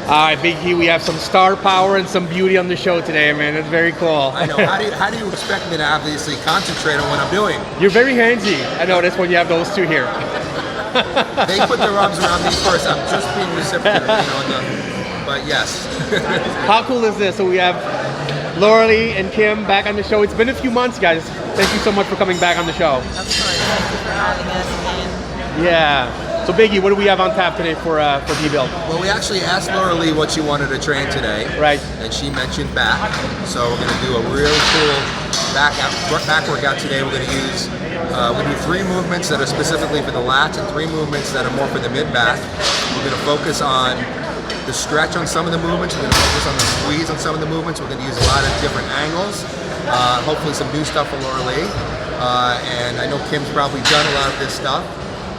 All right, Big E, we have some star power and some beauty on the show today, man. That's very cool. I know. How do you expect me to obviously concentrate on what I'm doing? You're very handsy. I noticed when you have those two here. They put their arms around me first. I'm just being reciprocated, but yes. How cool is this? So we have Lauralie and Kim back on the show. It's been a few months, guys. Thank you so much for coming back on the show. Of course. Thank you for having us again. Yeah. So Biggie, what do we have on tap today for B-Build? Well, we actually asked Lauralie what she wanted to train today. Right. And she mentioned back. So we're going to do a really cool back workout today. We're going to use, we do 3 movements that are specifically for the lats and 3 movements that are more for the mid-back. We're going to focus on the stretch on some of the movements. We're going to focus on the squeeze on some of the movements. We're going to use a lot of different angles. Hopefully some new stuff for Lauralie. And I know Kim's probably done a lot of this stuff.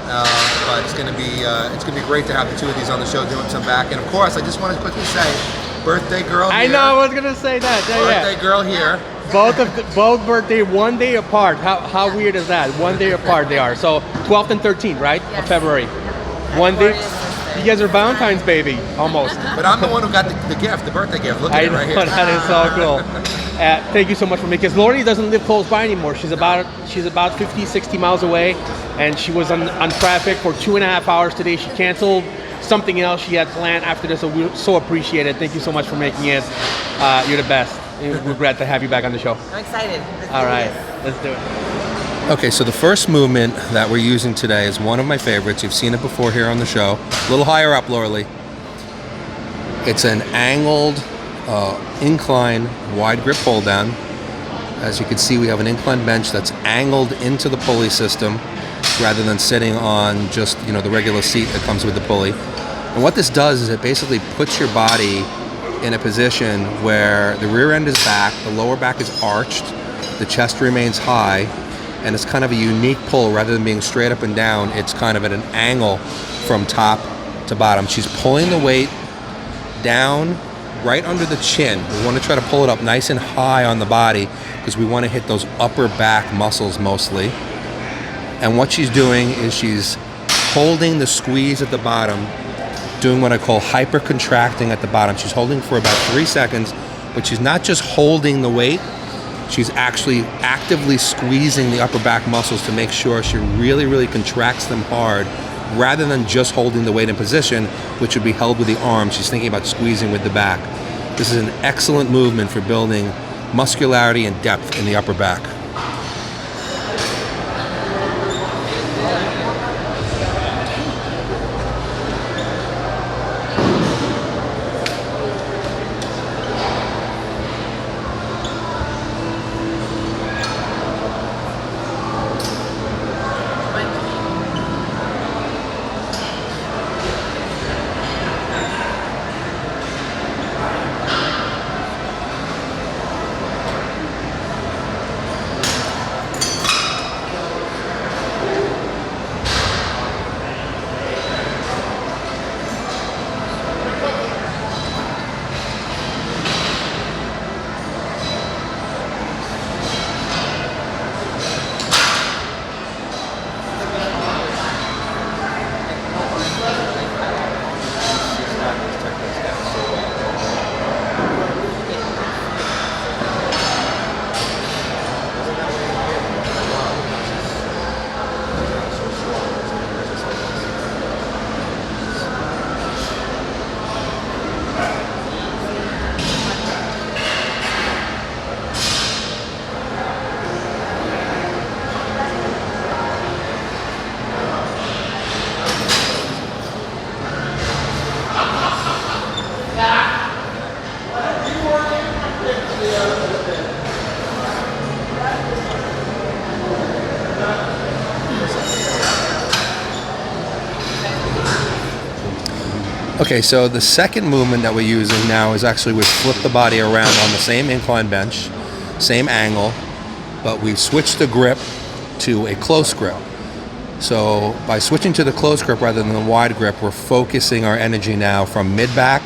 But it's gonna be great to have the 2 of these on the show doing some back. And of course, I just want to quickly say, birthday girl here. I know, I was gonna say that. Birthday girl here. Both birthday 1 day apart. How weird is that? 1 day apart they are. So 12th and 13th, right? Yes. Of February. 1 day. You guys are Valentine's baby, almost. But I'm the one who got the gift, the birthday gift. Look at it right here. That is so cool. Thank you so much for me, because Lauralie doesn't live close by anymore. She's about 50, 60 miles away, and she was on traffic for 2.5 hours today. She canceled something else she had planned after this, so we so appreciate it. Thank you so much for making it. You're the best. We're glad to have you back on the show. I'm excited. All right, let's do it. Okay, so the first movement that we're using today is one of my favorites. You've seen it before here on the show. A little higher up, Lauralie. It's an angled incline wide grip pull down. As you can see, we have an incline bench that's angled into the pulley system rather than sitting on just the regular seat that comes with the pulley. And what this does is it basically puts your body in a position where the rear end is back, the lower back is arched, the chest remains high, and it's kind of a unique pull. Rather than being straight up and down, it's kind of at an angle from top to bottom. She's pulling the weight down right under the chin. We want to try to pull it up nice and high on the body because we want to hit those upper back muscles mostly. And what she's doing is she's holding the squeeze at the bottom, doing what I call hyper contracting at the bottom. She's holding for about 3 seconds, but she's not just holding the weight, she's actually actively squeezing the upper back muscles to make sure she really, really contracts them hard, rather than just holding the weight in position, which would be held with the arm. She's thinking about squeezing with the back. This is an excellent movement for building muscularity and depth in the upper back. Okay, so the second movement that we're using now is actually we flip the body around on the same incline bench, same angle, but we've switched the grip to a close grip. So by switching to the close grip rather than the wide grip, we're focusing our energy now from mid-back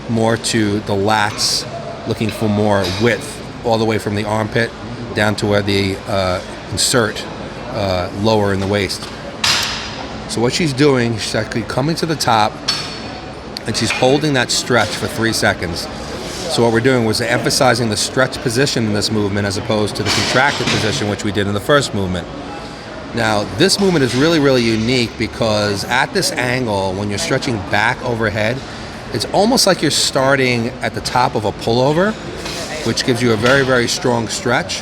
more to the lats, looking for more width all the way from the armpit down to where the insert lower in the waist. So what she's doing, she's actually coming to the top, and she's holding that stretch for 3 seconds. So what we're doing was emphasizing the stretch position in this movement as opposed to the contracted position, which we did in the first movement. Now, this movement is really, really unique because at this angle, when you're stretching back overhead, it's almost like you're starting at the top of a pullover, which gives you a very, very strong stretch.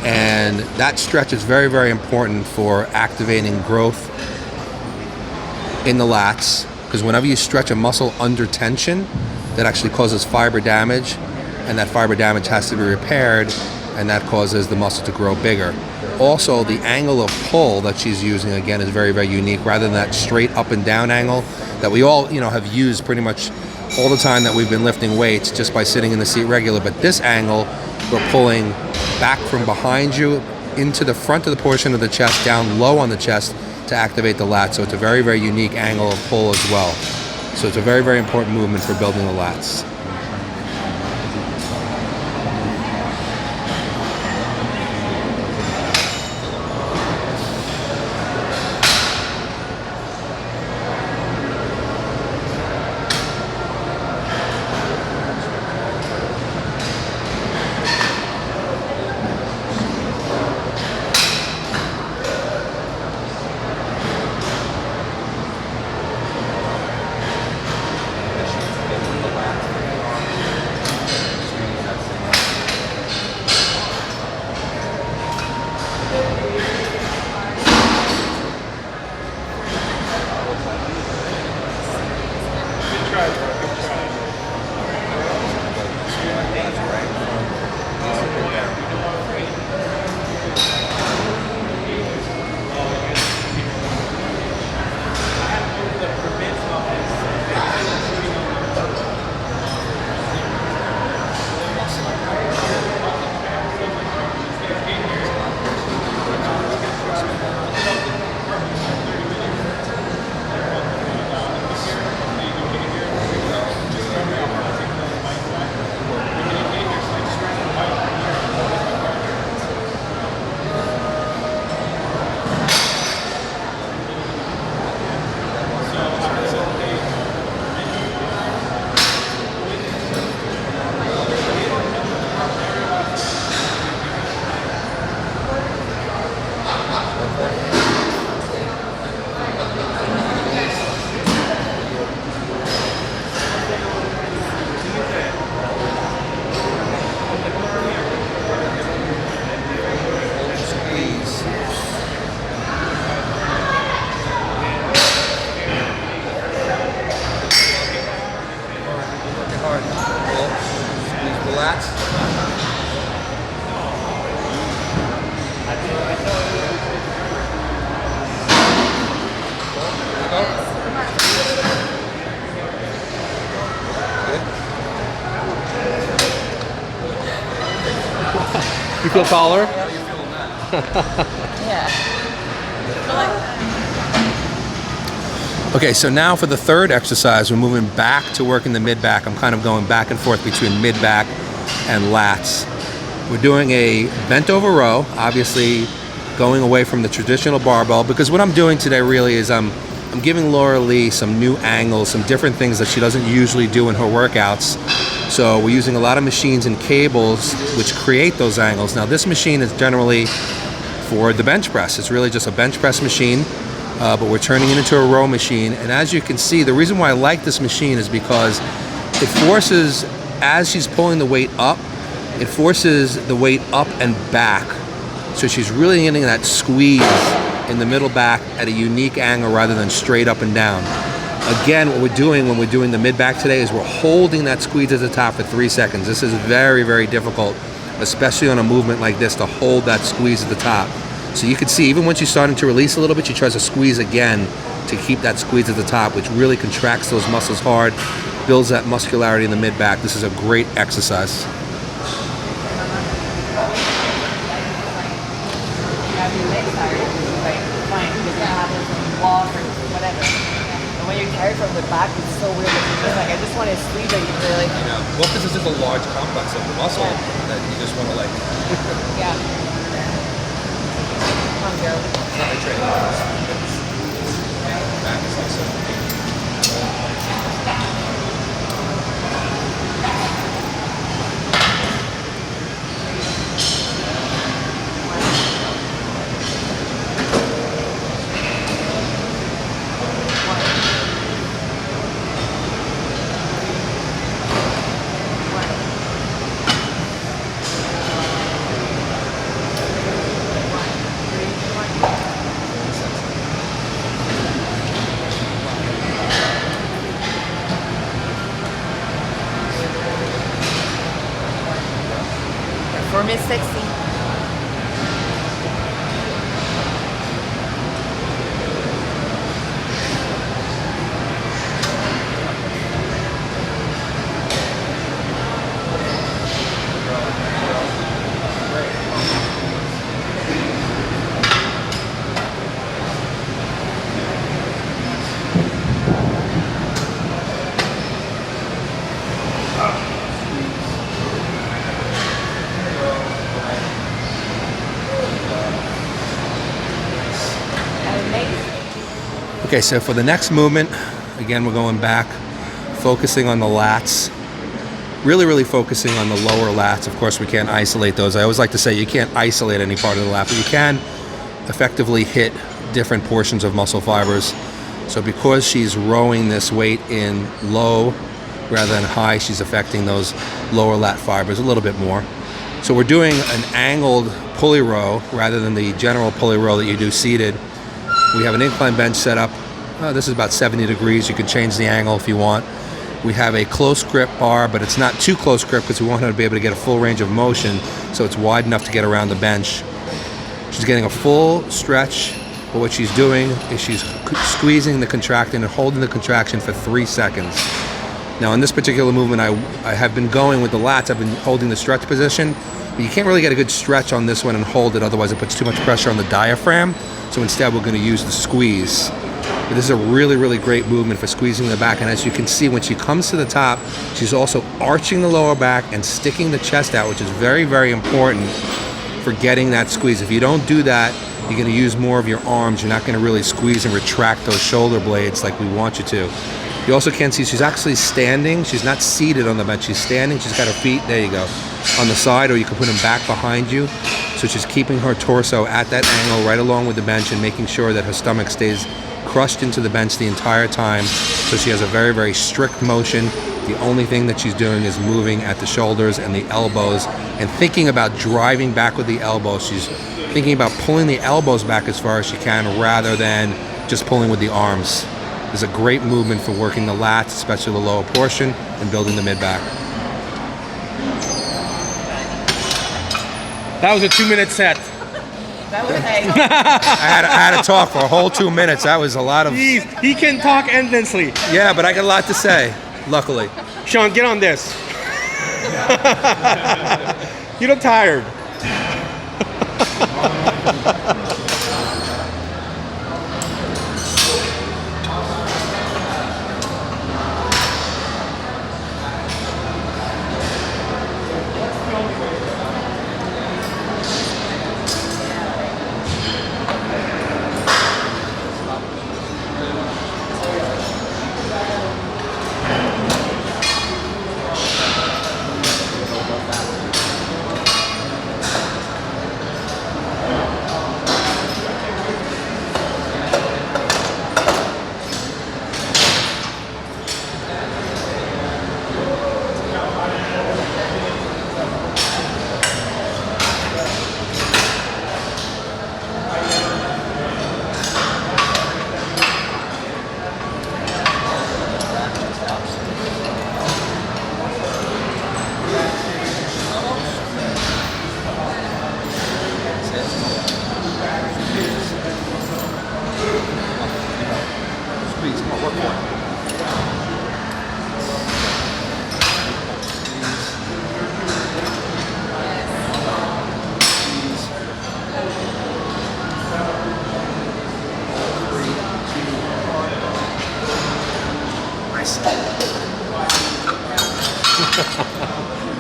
And that stretch is very, very important for activating growth in the lats, because whenever you stretch a muscle under tension, that actually causes fiber damage, and that fiber damage has to be repaired, and that causes the muscle to grow bigger. Also, the angle of pull that she's using, again, is very, very unique, rather than that straight up and down angle that we all, have used pretty much all the time that we've been lifting weights just by sitting in the seat regular. But this angle, we're pulling back from behind you into the front of the portion of the chest, down low on the chest to activate the lats. So it's a very, very unique angle of pull as well. So it's a very, very important movement for building the lats. You feel taller? Yeah. Okay, so now for the third exercise, we're moving back to working the mid-back. I'm kind of going back and forth between mid-back and lats. We're doing a bent over row, obviously going away from the traditional barbell, because what I'm doing today really is I'm giving Lauralie some new angles, some different things that she doesn't usually do in her workouts. So we're using a lot of machines and cables which create those angles. Now this machine is generally for the bench press. It's really just a bench press machine, but we're turning it into a row machine. And as you can see, the reason why I like this machine is because it forces, as she's pulling the weight up, it forces the weight up and back. So she's really getting that squeeze in the middle back at a unique angle rather than straight up and down. Again, what we're doing when we're doing the mid-back today is we're holding that squeeze at the top for 3 seconds. This is very, very difficult, especially on a movement like this, to hold that squeeze at the top. So you can see, even when she's starting to release a little bit, she tries to squeeze again to keep that squeeze at the top, which really contracts those muscles hard, builds that muscularity in the mid-back. This is a great exercise. When you're carried from the back, it's so weird. It's like, I just want to squeeze it, really. I know. Well, because this is a large complex of the muscle that you just want to like. Yeah. Come on, girl. I train back is like so. Arm is sexy. Okay, so for the next movement, again, we're going back, focusing on the lats. Really focusing on the lower lats. Of course, we can't isolate those. I always like to say you can't isolate any part of the lat, but you can effectively hit different portions of muscle fibers. So because she's rowing this weight in low rather than high, she's affecting those lower lat fibers a little bit more. So we're doing an angled pulley row rather than the general pulley row that you do seated. We have an incline bench set up. This is about 70 degrees. You can change the angle if you want. We have a close grip bar, but it's not too close grip because we want her to be able to get a full range of motion, so it's wide enough to get around the bench. She's getting a full stretch, but what she's doing is she's squeezing the contracting and holding the contraction for 3 seconds. Now in this particular movement, I have been going with the lats. I've been holding the stretch position, but you can't really get a good stretch on this one and hold it, otherwise it puts too much pressure on the diaphragm. So instead we're going to use the squeeze. But this is a really great movement for squeezing the back, and as you can see, when she comes to the top, she's also arching the lower back and sticking the chest out, which is very important for getting that squeeze. If you don't do that, you're going to use more of your arms. You're not going to really squeeze and retract those shoulder blades like we want you to. You also can see she's actually standing. She's not seated on the bench. She's standing. She's got her feet, there you go, on the side, or you can put them back behind you. So she's keeping her torso at that angle right along with the bench and making sure that her stomach stays crushed into the bench the entire time. So she has a very strict motion. The only thing that she's doing is moving at the shoulders and the elbows and thinking about driving back with the elbows. She's thinking about pulling the elbows back as far as she can rather than just pulling with the arms. It's a great movement for working the lats, especially the lower portion, and building the mid-back. That was a 2-minute set. That was like, I had to talk for a whole 2 minutes. That was a lot of... Jeez, he can talk endlessly. Yeah, but I got a lot to say, luckily. Sean, get on this. You look tired.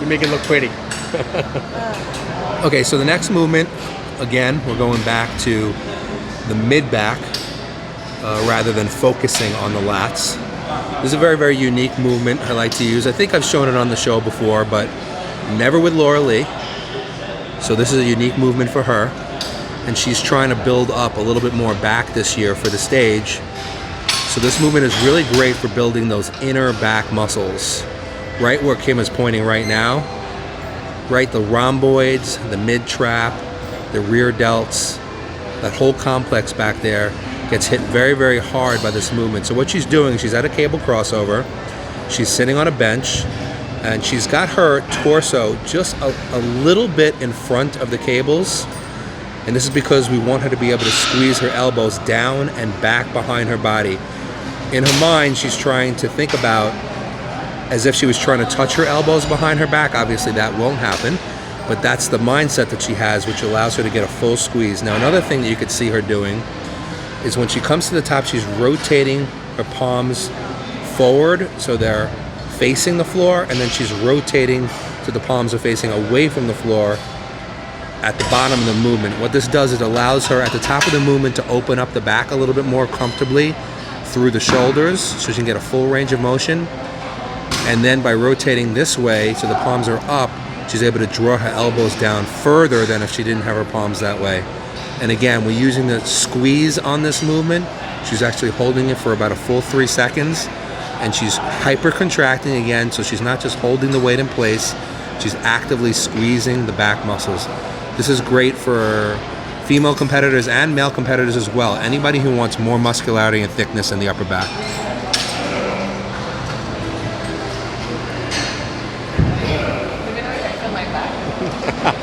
You make it look pretty. Okay, so the next movement, again, we're going back to the mid-back rather than focusing on the lats. This is a very unique movement I like to use. I think I've shown it on the show before, but never with Lauralie. So this is a unique movement for her. And she's trying to build up a little bit more back this year for the stage. So this movement is really great for building those inner back muscles. Right where Kim is pointing right now. Right, the rhomboids, the mid-trap, the rear delts, that whole complex back there gets hit very hard by this movement. So what she's doing, she's at a cable crossover. She's sitting on a bench. And she's got her torso just a little bit in front of the cables. And this is because we want her to be able to squeeze her elbows down and back behind her body. In her mind, she's trying to think about as if she was trying to touch her elbows behind her back. Obviously that won't happen, but that's the mindset that she has, which allows her to get a full squeeze. Now, another thing that you could see her doing is when she comes to the top, she's rotating her palms forward so they're facing the floor, and then she's rotating so the palms are facing away from the floor at the bottom of the movement. What this does is it allows her at the top of the movement to open up the back a little bit more comfortably through the shoulders so she can get a full range of motion. And then by rotating this way so the palms are up, she's able to draw her elbows down further than if she didn't have her palms that way. And again, we're using the squeeze on this movement. She's actually holding it for about a full 3 seconds, and she's hyper contracting again, so she's not just holding the weight in place, she's actively squeezing the back muscles. This is great for female competitors and male competitors as well. Anybody who wants more muscularity and thickness in the upper back.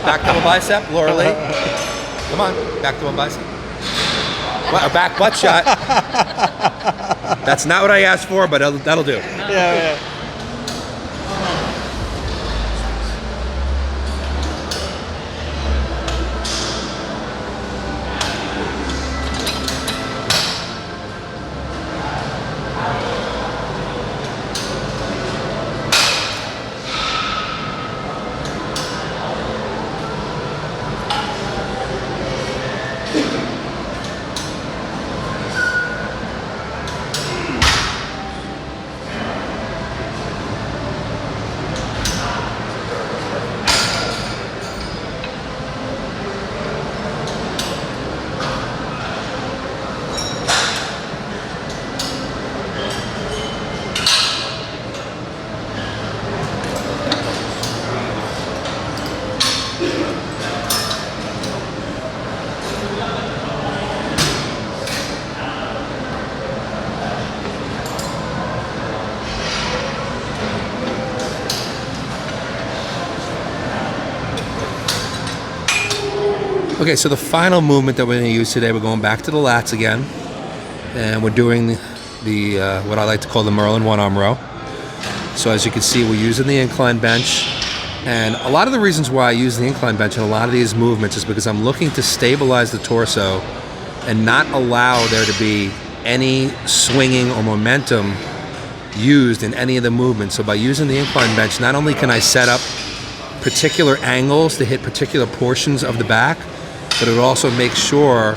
Back double bicep, Lauralie. Come on, back double bicep. What, a back butt shot. That's not what I asked for, but that'll do. Yeah. Okay, so the final movement that we're going to use today, we're going back to the lats again, and we're doing the what I like to call the Merlin One-Arm Row. So as you can see, we're using the incline bench, and a lot of the reasons why I use the incline bench in a lot of these movements is because I'm looking to stabilize the torso and not allow there to be any swinging or momentum used in any of the movements. So by using the incline bench, not only can I set up particular angles to hit particular portions of the back, but it also makes sure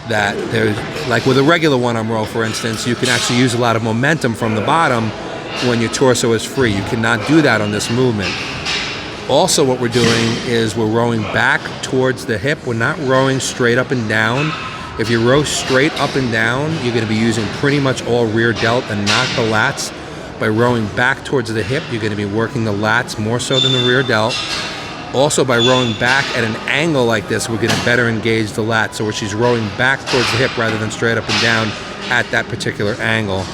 that there's, like with a regular one-arm row, for instance, you can actually use a lot of momentum from the bottom when your torso is free. You cannot do that on this movement. Also, what we're doing is we're rowing back towards the hip. We're not rowing straight up and down. If you row straight up and down, you're going to be using pretty much all rear delt and not the lats. By rowing back towards the hip, you're going to be working the lats more so than the rear delt. Also, by rowing back at an angle like this, we're going to better engage the lats. So where she's rowing back towards the hip rather than straight up and down at that particular angle.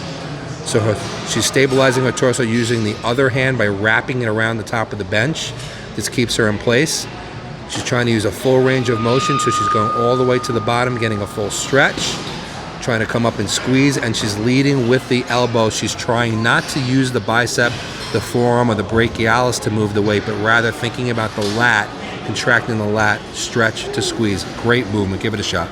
So she's stabilizing her torso using the other hand by wrapping it around the top of the bench. This keeps her in place. She's trying to use a full range of motion, so she's going all the way to the bottom, getting a full stretch, trying to come up and squeeze, and she's leading with the elbow. She's trying not to use the bicep, the forearm, or the brachialis to move the weight, but rather thinking about the lat, contracting the lat, stretch to squeeze. Great movement. Give it a shot.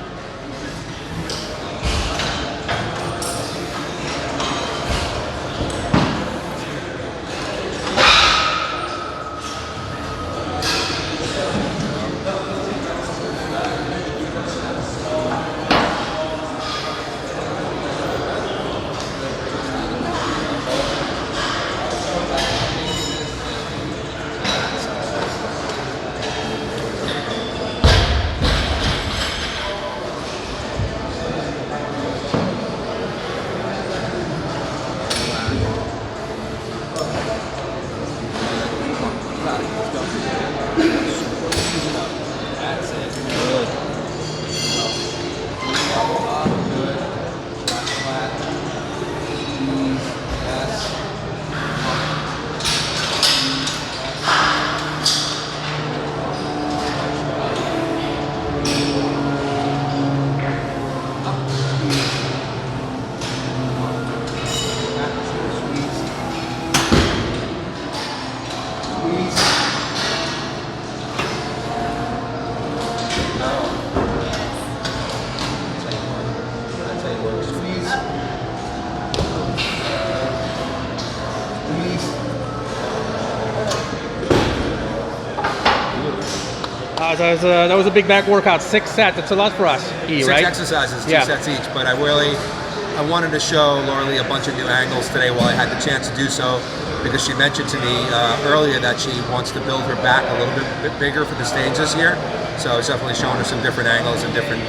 that was a big back workout. 6 sets. That's a lot for us. Six right? exercises, 2 Yeah. sets each. But I wanted to show Lauralie a bunch of new angles today while I had the chance to do so, because she mentioned to me earlier that she wants to build her back a little bit bigger for the stage this year. So I was definitely showing her some different angles and different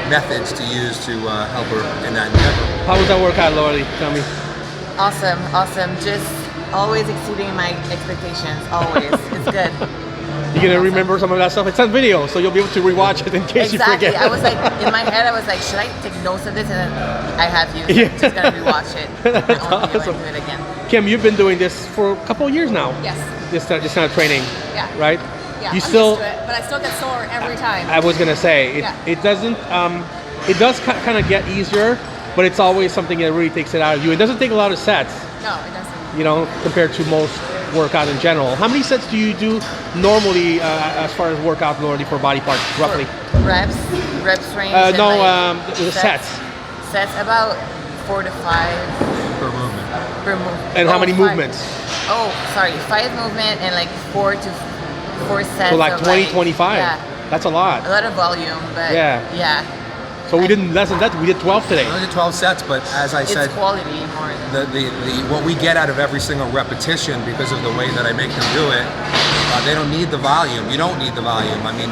methods to use to help her in that endeavor. How was that workout, Lauralie? Tell me. Awesome, awesome. Just always exceeding my expectations. Always. It's good. You're gonna remember some of that stuff. It's on video, so you'll be able to rewatch it in case Exactly. you forget. I was like, in my head, I was like, should I take notes of this? And then I have you. So Yeah. I'm just gonna rewatch it. That's I won't do awesome. it again. Kim, you've been doing this for a couple of years now. Yes. This kind of training. Yeah. Right. Yeah. You I'm still. used to it, but I still get sore every time. I was gonna say it. Yeah. It doesn't. It does kind of get easier, but it's always something that really takes it out of you. It doesn't take a lot of sets, No, it doesn't. you know, compared to most workout in general. How many sets do you do normally as far as workout Lauralie for body parts, roughly? Reps range. and No, like the sets. Sets about 4 to 5 Per movement. per movement. And how Oh, many 5. movements? Oh, sorry, 5 movement and like 4 sets. So like of 20, 25. Yeah, That's a lot. a lot of volume, but Yeah. yeah. So we didn't less than that. We did 12 today. I only did 12 sets, but as I It's said, quality more. what we get out of every single repetition, because of the way that I make them do it, they don't need the volume. You don't need the volume. I mean,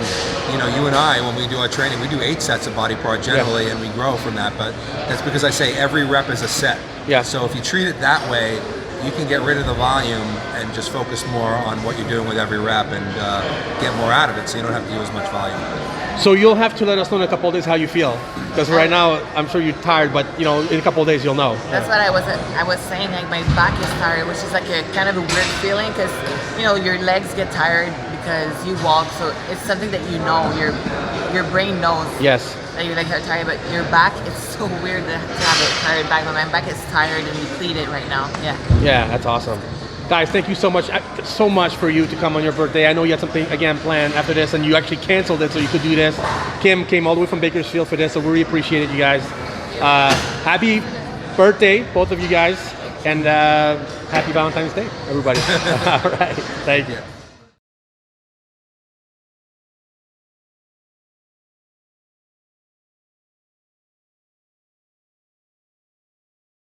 you know, you and I, when we do our training, we do 8 sets of body part generally, and we grow from that. But that's because I say every rep is a set. Yeah. So if you treat it that way, you can get rid of the volume and just focus more on what you're doing with every rep and get more out of it, so you don't have to do as much volume. So you'll have to let us know in a couple of days how you feel, because right now I'm sure you're tired, but you know, in a couple of days you'll know. That's what I was saying. Like my back is tired, which is like a kind of a weird feeling, because you know your legs get tired because you walk. So it's something that you know your brain knows Yes. that your legs are tired, but your back, it's so weird to have a tired back. But my back is tired and depleted right now. Yeah. Yeah, that's awesome. Guys, thank you so much for you to come on your birthday. I know you had something again planned after this, and you actually canceled it so you could do this. Kim came all the way from Bakersfield for this, so we really appreciate it, you guys. Happy birthday, both of you guys, and happy Valentine's Day, everybody. All right, thank you.